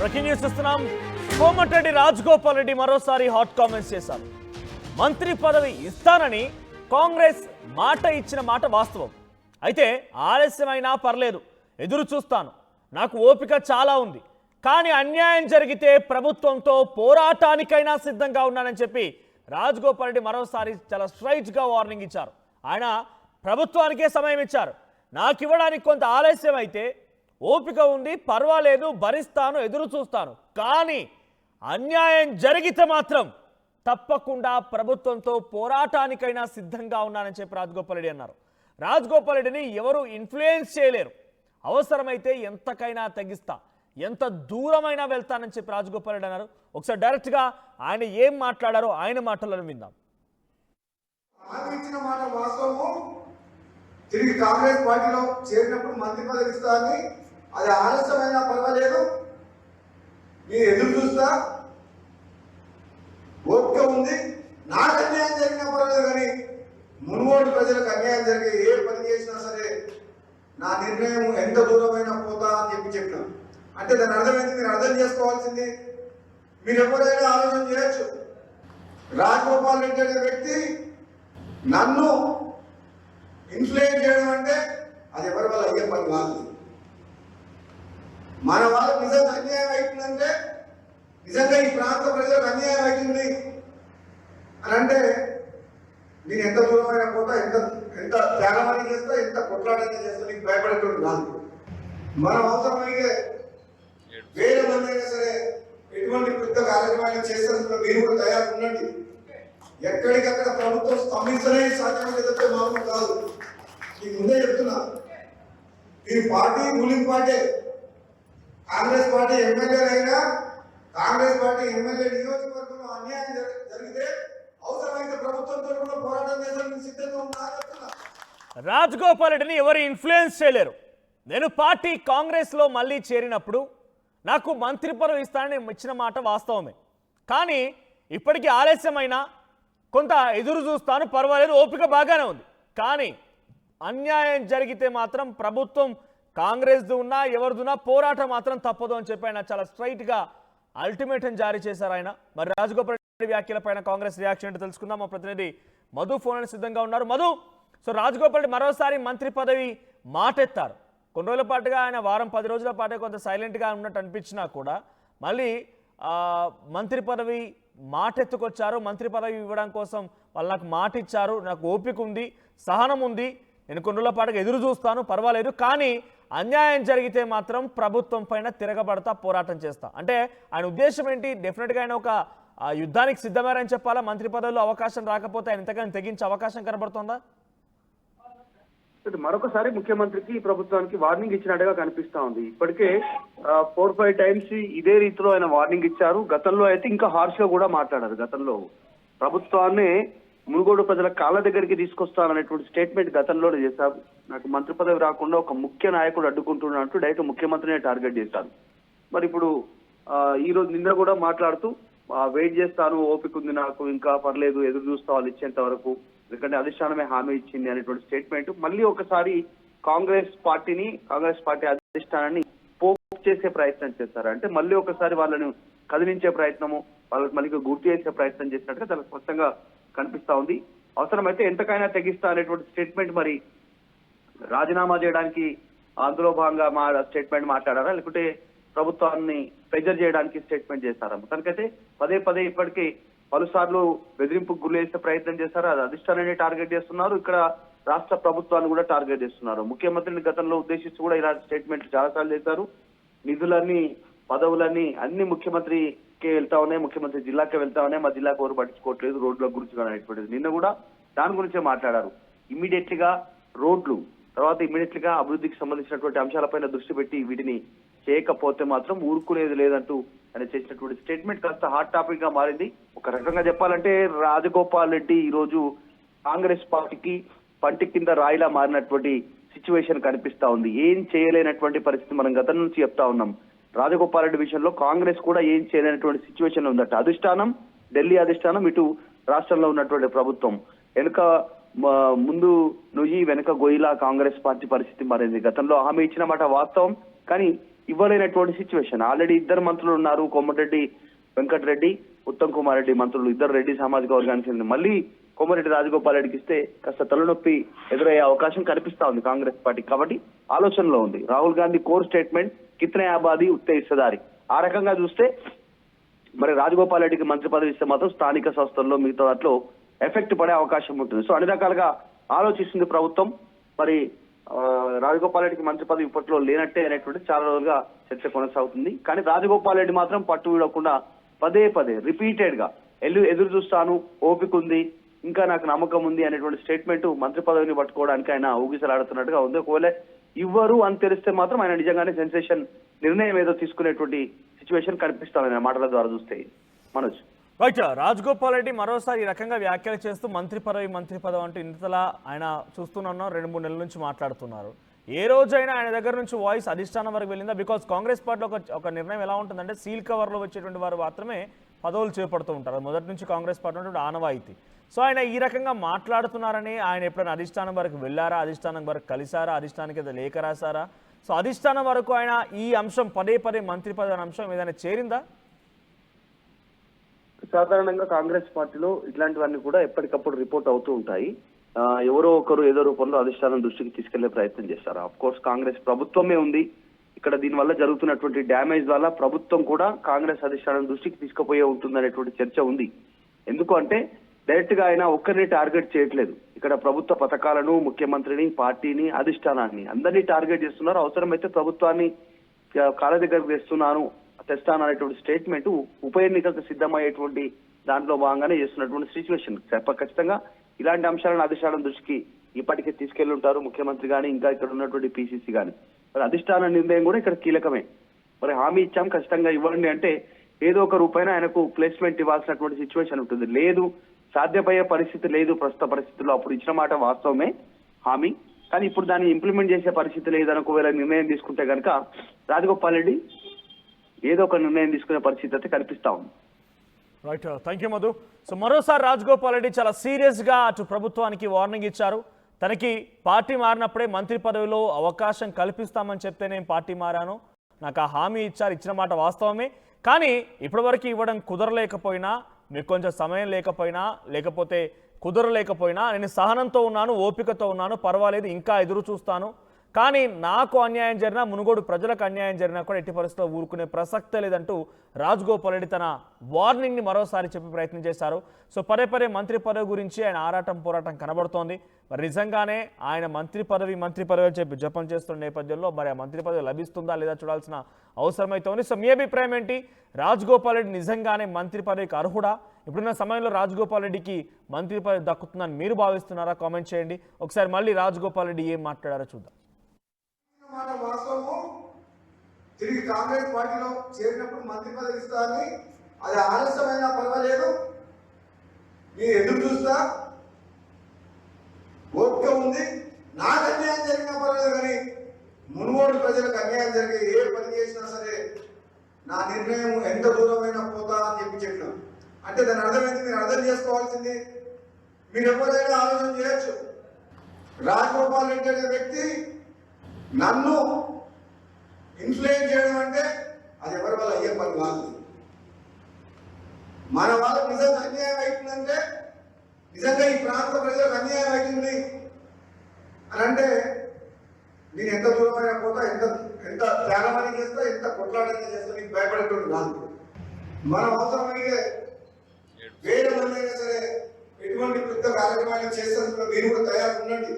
Breaking news చూస్తున్నాం. కోమటిరెడ్డి రాజగోపాల్ రెడ్డి మరోసారి hot comments చేశారు. మంత్రి పదవి ఇస్తానని కాంగ్రెస్ మాట ఇచ్చిన మాట వాస్తవం. అయితే ఆలస్యమైనా పర్లేదు, ఎదురు చూస్తాను. నాకు ఓపిక చాలా ఉంది. కానీ అన్యాయం జరిగితే ప్రభుత్వంతో పోరాటానికైనా సిద్ధంగా ఉన్నానని చెప్పి రాజగోపాల్ రెడ్డి మరోసారి చాలా స్ట్రైట్గా వార్నింగ్ ఇచ్చారు. ఆయన ప్రభుత్వానికే సమయం ఇచ్చారు. నాకు ఇవ్వడానికి కొంత ఆలస్యం అయితే ఓపిక ఉంది, పర్వాలేదు, భరిస్తాను, ఎదురు చూస్తాను. కానీ అన్యాయం జరిగితే మాత్రం తప్పకుండా ప్రభుత్వంతో పోరాటానికైనా సిద్ధంగా ఉన్నానని చెప్పి రాజగోపాల్ రెడ్డి అన్నారు. రాజగోపాల్ రెడ్డిని ఎవరు ఇన్ఫ్లుయెన్స్ చేయలేరు. అవసరమైతే ఎంతకైనా తగ్గిస్తా, ఎంత దూరమైనా వెళ్తానని చెప్పి రాజగోపాల్ రెడ్డి అన్నారు. ఒకసారి డైరెక్ట్గా ఆయన ఏం మాట్లాడారో ఆయన మాటలను విందాం. ఇచ్చిన మాట వాస్తవము. తిరిగి కాంగ్రెస్ పార్టీలో చేరినప్పుడు మంత్రి పదవి ఇస్తానని, అది ఆలస్యమైనా పర్వాలేదు, నేను ఎదురు చూస్తా, ఓపిక ఉంది. నాకు అన్యాయం జరిగినా పర్వాలేదు, కానీ మునుగోడు ప్రజలకు అన్యాయం జరిగే ఏ పని చేసినా సరే నా నిర్ణయం ఎంత దూరమైనా పోతా అని చెప్పిన. అంటే దాని అర్థమైంది, మీరు అర్థం చేసుకోవాల్సింది. మీరు ఎవరైనా ఆలోచన చేయొచ్చు. రాజగోపాల్ రెడ్డి అనే వ్యక్తి నన్ను ఇన్ఫ్లుయెన్స్ చేయడం అంటే అది ఎవరి వల్ల అయ్యే పని కాదు. మన వాళ్ళకి నిజంగా అన్యాయం అవుతుందంటే, నిజంగా ఈ ప్రాంత ప్రజలకు అన్యాయం అవుతుంది అని అంటే నేను ఎంత దూరమైనా పోతా, ఎంత త్యాగమని చేస్తా, ఎంత కొట్లాడైనా చేస్తా, నీకు భయపడేటోడు కాదు. మనం అవసరమైతే వేరే మంది అయినా సరే ఎటువంటి పెద్ద కార్యక్రమాలు చేసేందుకు మీరు కూడా తయారు ఉండండి. ఎక్కడికక్కడ ప్రభుత్వం స్తంభించనే సాధ్యమైతే తప్పితే మామూలు కాదు. నీకు ముందే చెప్తున్నా, ఈ party ruling party. Congress party MLA అయినా, కాంగ్రెస్ పార్టీ ఎమ్మెల్యే నియోజకవర్గంలో అన్యాయం జరిగితే అవసరమైతే ప్రభుత్వంతో కూడా పోరాటం చేసేందుకు సిద్ధంగా ఉన్నా చెప్తున్నా. రాజగోపాల్ రెడ్డిని ఎవరు ఇన్ఫ్లుయెన్స్ చేయలేరు. నేను పార్టీ కాంగ్రెస్లో మళ్ళీ చేరినప్పుడు నాకు మంత్రి పదవి ఇస్తానని ఇచ్చిన మాట వాస్తవమే. కానీ ఇప్పటికీ ఆలస్యమైనా కొంత ఎదురు చూస్తాను, పర్వాలేదు, ఓపిక బాగానే ఉంది. కానీ అన్యాయం జరిగితే మాత్రం ప్రభుత్వం కాంగ్రెస్ది ఉన్నా ఎవరిదున్నా పోరాటం మాత్రం తప్పదు అని చెప్పి ఆయన చాలా స్ట్రైట్గా అల్టిమేటం జారీ చేశారు ఆయన. మరి రాజగోపాల్ రెడ్డి వ్యాఖ్యలపైన కాంగ్రెస్ రియాక్షన్ ఏంటో తెలుసుకుందాం. మా ప్రతినిధి మధు ఫోన్ సిద్ధంగా ఉన్నారు. మధు, సో రాజగోపాల్ రెడ్డి మరోసారి మంత్రి పదవి మాటెత్తారు. కొన్ని రోజుల పాటుగా ఆయన వారం 10 రోజుల పాటే కొంత సైలెంట్గా ఉన్నట్టు అనిపించినా కూడా మళ్ళీ మంత్రి పదవి మాటెత్తుకొచ్చారు. మంత్రి పదవి ఇవ్వడం కోసం వాళ్ళు నాకు మాట ఇచ్చారు, నాకు ఓపిక ఉంది, సహనం ఉంది, నేను కొన్ని రోజుల పాటుగా ఎదురు చూస్తాను, పర్వాలేదు, కానీ అన్యాయం జరిగితే మాత్రం ప్రభుత్వం పైన తిరగబడతా, పోరాటం చేస్తా. అంటే ఆయన ఉద్దేశం ఏంటి? డెఫినెట్గా ఆయన ఒక యుద్ధానికి సిద్ధమేరని చెప్పాలా? మంత్రి పదవిలో అవకాశం రాకపోతే ఆయన ఇంతకన్నా తెగించే అవకాశం కనబడుతుందా? మరొకసారి ముఖ్యమంత్రికి ప్రభుత్వానికి వార్నింగ్ ఇచ్చినట్టుగా కనిపిస్తా ఉంది. ఇప్పటికే 4-5 టైమ్స్ ఇదే రీతిలో ఆయన వార్నింగ్ ఇచ్చారు. గతంలో అయితే ఇంకా హార్ష్ గా కూడా మాట్లాడారు. గతంలో ప్రభుత్వాన్ని మునుగోడు ప్రజల కాళ్ళ దగ్గరికి తీసుకొస్తాననేటువంటి స్టేట్మెంట్ గతంలో చేశారు. నాకు మంత్రి పదవి రాకుండా ఒక ముఖ్య నాయకుడు అడ్డుకుంటున్నట్టు డైరెక్ట్ ముఖ్యమంత్రినే టార్గెట్ చేశారు. మరి ఇప్పుడు ఈ రోజు నిన్న కూడా మాట్లాడుతూ వెయిట్ చేస్తాను, ఓపిక ఉంది, నాకు ఇంకా పర్లేదు, ఎదురు చూస్తా వాళ్ళు ఇచ్చేంత వరకు, ఎందుకంటే అధిష్టానమే హామీ ఇచ్చింది అనేటువంటి స్టేట్మెంట్ మళ్ళీ ఒకసారి కాంగ్రెస్ పార్టీ అధిష్టానాన్ని పోక్ చేసే ప్రయత్నం చేస్తారు. అంటే మళ్ళీ ఒకసారి వాళ్ళని కదిలించే ప్రయత్నము, వాళ్ళకి మళ్ళీ గుర్తు చేసే ప్రయత్నం చేసినట్టుగా చాలా స్పష్టంగా కనిపిస్తా ఉంది. అవసరమైతే ఎంతకైనా తెగిస్తా అనేటువంటి స్టేట్మెంట్ మరి రాజీనామా చేయడానికి అందులో భాగంగా మా స్టేట్మెంట్ మాట్లాడారా, లేకుంటే ప్రభుత్వాన్ని ప్రెజర్ చేయడానికి స్టేట్మెంట్ చేస్తారా? మొత్తానికైతే పదే ఇప్పటికీ పలుసార్లు బెదిరింపుకు గురి చేసే ప్రయత్నం చేశారు. అది అధిష్టానాన్ని టార్గెట్ చేస్తున్నారు, ఇక్కడ రాష్ట్ర ప్రభుత్వాన్ని కూడా టార్గెట్ చేస్తున్నారు. ముఖ్యమంత్రిని గతంలో ఉద్దేశిస్తూ కూడా ఇలాంటి స్టేట్మెంట్ చాలాసార్లు చేశారు. నిధులన్నీ, పదవులన్నీ అన్ని ముఖ్యమంత్రికి వెళ్తా ఉన్నాయి, ముఖ్యమంత్రి జిల్లాకే వెళ్తా ఉన్నాయి, మా జిల్లాకు ఎవరు పట్టించుకోవట్లేదు, రోడ్ల గురించి అనేటువంటిది నిన్న కూడా దాని గురించే మాట్లాడారు. ఇమ్మీడియట్లీగా రోడ్లు, తర్వాత ఇమ్మీడియట్లీగా అభివృద్ధికి సంబంధించినటువంటి అంశాలపైన దృష్టి పెట్టి వీటిని చేయకపోతే మాత్రం ఊరుకునేది లేదంటూ ఆయన చేసినటువంటి స్టేట్మెంట్ కాస్త హాట్ టాపిక్ గా మారింది. ఒక రకంగా చెప్పాలంటే రాజగోపాల్ రెడ్డి ఈ రోజు కాంగ్రెస్ పార్టీకి పంటి కింద రాయిలా మారినటువంటి సిచ్యువేషన్ కనిపిస్తా ఉంది. ఏం చేయలేనటువంటి పరిస్థితి మనం గతం నుంచి చెప్తా ఉన్నాం. రాజగోపాల్ రెడ్డి విషయంలో కాంగ్రెస్ కూడా ఏం చేయలేనటువంటి సిచ్యువేషన్ ఉందట. అధిష్టానం, ఢిల్లీ అధిష్టానం, ఇటు రాష్ట్రంలో ఉన్నటువంటి ప్రభుత్వం వెనుక ముందు నుయ్యి వెనుక గొయ్యిలా కాంగ్రెస్ పార్టీ పరిస్థితి మారింది. గతంలో హామీ ఇచ్చిన మాట వాస్తవం, కానీ ఇవ్వలేనటువంటి సిచ్యువేషన్. ఆల్రెడీ ఇద్దరు మంత్రులు ఉన్నారు, కోమటిరెడ్డి వెంకటరెడ్డి, ఉత్తమ్ కుమార్ రెడ్డి మంత్రులు, ఇద్దరు రెడ్డి సామాజిక వర్గానికి చెందిన. మళ్ళీ కోమటిరెడ్డి రాజగోపాల్ రెడ్డికి ఇస్తే కాస్త తలనొప్పి ఎదురయ్యే అవకాశం కనిపిస్తా ఉంది కాంగ్రెస్ పార్టీ. కాబట్టి ఆలోచనలో ఉంది. రాహుల్ గాంధీ కోర్ స్టేట్మెంట్ కిత్నే ఆబాదీ ఉత్తే ఇస్తదారి. ఆ రకంగా చూస్తే మరి రాజగోపాల్ రెడ్డికి మంత్రి పదవి ఇస్తే మాత్రం స్థానిక సంస్థల్లో మిగతా వాటిలో ఎఫెక్ట్ పడే అవకాశం ఉంటుంది. సో అన్ని రకాలుగా ఆలోచిస్తుంది ప్రభుత్వం. మరి రాజగోపాల్ రెడ్డికి మంత్రి పదవి ఇప్పట్లో లేనట్టే అనేటువంటి చాలా రోజులుగా చర్చ కొనసాగుతుంది. కానీ రాజగోపాల్ రెడ్డి మాత్రం పట్టు వీడకుండా పదే పదే రిపీటెడ్ గా ఎదురు చూస్తాను, ఓపిక ఉంది, ఇంకా నాకు నమ్మకం ఉంది అనేటువంటి స్టేట్మెంట్ మంత్రి పదవిని పట్టుకోవడానికి ఆయన ఊగిసలాడుతున్నట్టుగా ఉంది. ఒకవేళ ఇవ్వరు అని తెలిస్తే మాత్రం ఆయన నిజంగానే సెన్సేషన్ నిర్ణయం ఏదో తీసుకునేటువంటి సిచ్యువేషన్ కనిపిస్తాం ఆయన మాటల ద్వారా చూస్తే. మనోజ్ రైట్, రాజగోపాల్ రెడ్డి మరోసారి ఈ రకంగా వ్యాఖ్యలు చేస్తూ మంత్రి పదవి అంటూ ఇంతలా ఆయన చూస్తున్నాం 2-3 నెలల నుంచి మాట్లాడుతున్నారు. ఏ రోజైనా ఆయన దగ్గర నుంచి వాయిస్ అధిష్టానం వరకు వెళ్ళిందా? బికాజ్ కాంగ్రెస్ పార్టీలో ఒక నిర్ణయం ఎలా ఉంటుందంటే సీల్ కవర్లో వచ్చేటువంటి వారు మాత్రమే పదవులు చేపడుతూ ఉంటారు. మొదటి నుంచి కాంగ్రెస్ పార్టీ ఉన్నటువంటి ఆనవాయితీ. సో ఆయన ఈ రకంగా మాట్లాడుతున్నారని ఆయన ఎప్పుడైనా అధిష్టానం వరకు వెళ్ళారా? అధిష్టానం వరకు కలిసారా? అధిష్టానానికి ఏదో లేఖ రాశారా? సో అధిష్టానం వరకు ఆయన ఈ అంశం పదే మంత్రి పదవి అంశం ఏదైనా చేరిందా? సాధారణంగా కాంగ్రెస్ పార్టీలో ఇట్లాంటివన్నీ కూడా ఎప్పటికప్పుడు రిపోర్ట్ అవుతూ ఉంటాయి. ఎవరో ఒకరు ఏదో రూపంలో అధిష్టానం దృష్టికి తీసుకెళ్లే ప్రయత్నం చేస్తారు. ఆఫ్ కోర్స్ కాంగ్రెస్ ప్రభుత్వమే ఉంది ఇక్కడ. దీనివల్ల జరుగుతున్నటువంటి డ్యామేజ్ వల్ల ప్రభుత్వం కూడా కాంగ్రెస్ అధిష్టానం దృష్టికి తీసుకుపోయే ఉంటుంది అనేటువంటి చర్చ ఉంది. ఎందుకు అంటే డైరెక్ట్ గా ఆయన ఒక్కరిని టార్గెట్ చేయట్లేదు. ఇక్కడ ప్రభుత్వ పథకాలను, ముఖ్యమంత్రిని, పార్టీని, అధిష్టానాన్ని అందరినీ టార్గెట్ చేస్తున్నారు. అవసరమైతే ప్రభుత్వాన్ని కాళ్ళ దగ్గరకు తెస్తాను అనేటువంటి స్టేట్మెంట్ ఉప ఎన్నికలకు సిద్ధమయ్యేటువంటి దాంట్లో భాగంగానే చేస్తున్నటువంటి సిచ్యువేషన్. ఖచ్చితంగా ఇలాంటి అంశాలను అధిష్టానం దృష్టికి ఇప్పటికే తీసుకెళ్లి ఉంటారు ముఖ్యమంత్రి కానీ, ఇంకా ఇక్కడ ఉన్నటువంటి పిసిసి కానీ. మరి అధిష్టాన నిర్ణయం కూడా ఇక్కడ కీలకమే. మరి హామీ ఇచ్చాం, ఖచ్చితంగా ఇవ్వండి అంటే ఏదో ఒక రూపాయన ఆయనకు ప్లేస్మెంట్ ఇవ్వాల్సినటువంటి సిచ్యువేషన్ ఉంటుంది. లేదు, సాధ్యపయ్యే పరిస్థితి లేదు ప్రస్తుత పరిస్థితుల్లో. అప్పుడు ఇచ్చిన మాట వాస్తవమే హామీ, కానీ ఇప్పుడు దాన్ని ఇంప్లిమెంట్ చేసే పరిస్థితి లేదని ఒకవేళ నిర్ణయం తీసుకుంటే కనుక రాజగోపాల్ రెడ్డి ఏదో ఒక నిర్ణయం తీసుకునే పరిస్థితి అయితే కనిపిస్తా ఉంది. Right, thank you Madhu. So మరోసారి రాజగోపాల్ రెడ్డి చాలా సీరియస్గా అటు ప్రభుత్వానికి వార్నింగ్ ఇచ్చారు. తనకి పార్టీ మారినప్పుడే మంత్రి పదవిలో అవకాశం కల్పిస్తామని చెప్తే నేను పార్టీ మారాను, నాకు ఆ హామీ ఇచ్చారు, ఇచ్చిన మాట వాస్తవమే. కానీ ఇప్పటివరకు ఇవ్వడం కుదరలేకపోయినా, మీకు కొంచెం సమయం లేకపోతే కుదరలేకపోయినా నేను సహనంతో ఉన్నాను, ఓపికతో ఉన్నాను, పర్వాలేదు, ఇంకా ఎదురు చూస్తాను. కానీ నాకు అన్యాయం జరిగినా, మునుగోడు ప్రజలకు అన్యాయం జరిగినా కూడా ఎట్టి పరిస్థితుల్లో ఊరుకునే ప్రసక్తే లేదంటూ రాజగోపాల్ రెడ్డి తన వార్నింగ్ని మరోసారి చెప్పే ప్రయత్నం చేశారు. సో పదే మంత్రి పదవి గురించి ఆయన పోరాటం కనబడుతోంది. మరి నిజంగానే ఆయన మంత్రి పదవి అని చెప్పి జపం చేస్తున్న నేపథ్యంలో మరి ఆ మంత్రి పదవి లభిస్తుందా లేదా చూడాల్సిన అవసరమైతే ఉంది. సో మీ అభిప్రాయం ఏంటి? రాజగోపాల్ రెడ్డి నిజంగానే మంత్రి పదవికి అర్హుడా? ఇప్పుడున్న సమయంలో రాజగోపాల్ రెడ్డికి మంత్రి పదవి దక్కుతుందని మీరు భావిస్తున్నారా? కామెంట్ చేయండి. ఒకసారి మళ్ళీ రాజగోపాల్ రెడ్డి ఏం మాట్లాడారో చూద్దాం. మాట వాస్తవము. తిరిగి కాంగ్రెస్ పార్టీలో చేరినప్పుడు మంత్రి పదవి ఇస్తారని, అది ఆలస్యమైనా పర్వాలేదు, నేను ఎదురు చూస్తా, ఓపిక ఉంది, నాకు అన్యాయం జరిగినా పర్వాలేదు, కానీ మునుగోడు ప్రజలకు అన్యాయం జరిగే ఏ పని చేసినా సరే నా నిర్ణయం ఎంత దూరమైనా పోతా అని చెప్పాను. అంటే దాని అర్థమైంది, మీరు అర్థం చేసుకోవాల్సింది, మీరు ఎవరైనా ఆలోచన చేయొచ్చు. రాజగోపాల్ రెడ్డి అనే వ్యక్తి నన్ను ఇన్ఫ్లుయెన్స్ చేయడం అంటే అది ఎవరి వల్ల అయ్యే పని కాదు. మన వాళ్ళకి నిజంగా అన్యాయం అవుతుందంటే, నిజంగా ఈ ప్రాంత ప్రజలకు అన్యాయం అవుతుంది అని అంటే నేను ఎంత దూరమైనా పోతా, ఎంత త్యాగమని చేస్తా, ఎంత కొట్లాడని చేస్తా, నీకు భయపడేటువంటి కాదు. మనం అవసరమైతే వేరే మంది అయినా సరే ఎటువంటి పెద్ద కార్యక్రమాలు చేసేందుకు మీరు కూడా తయారు ఉండండి.